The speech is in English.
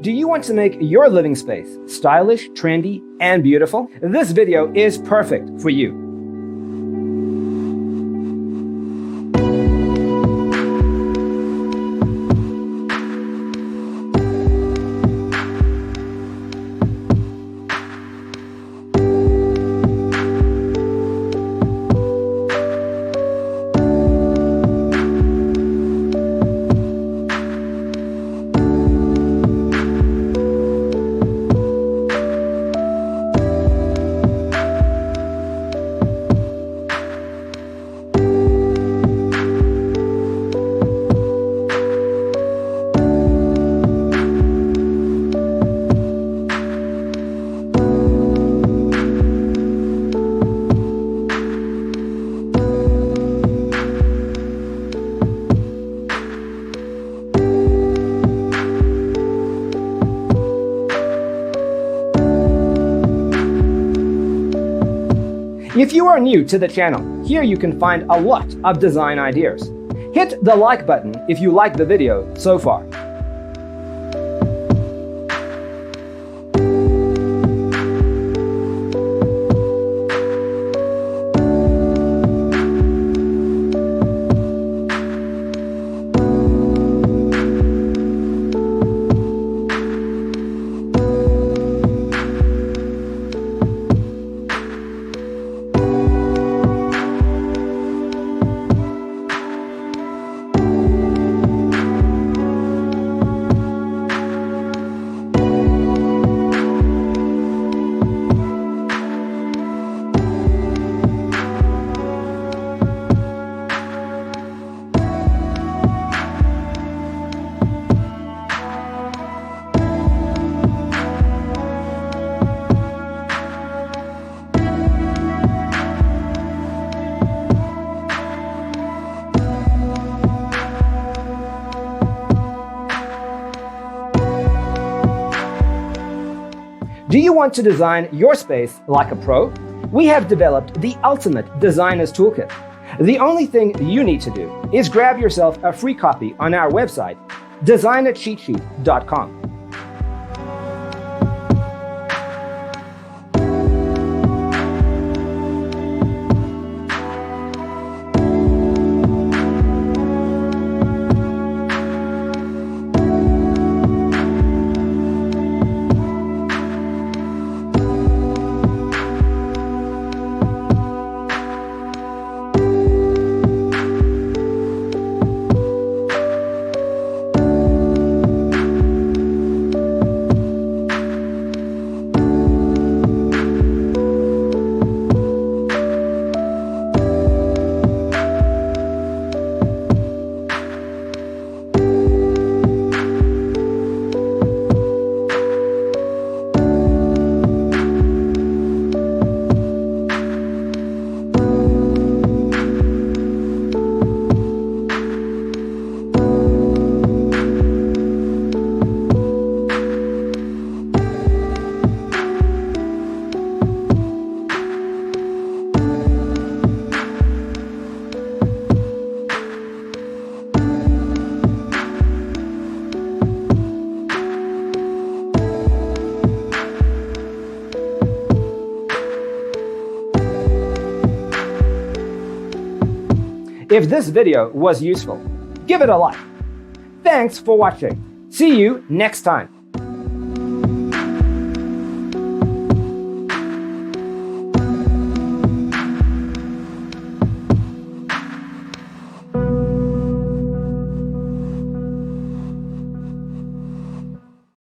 Do you want to make your living space stylish, trendy, and beautiful? This video is perfect for you. If you are new to the channel, here you can find a lot of design ideas. Hit the like button if you like the video so far. Do you want to design your space like a pro? We have developed the ultimate designer's toolkit. The only thing you need to do is grab yourself a free copy on our website, designercheatsheet.com. If this video was useful, give it a like. Thanks for watching. See you next time.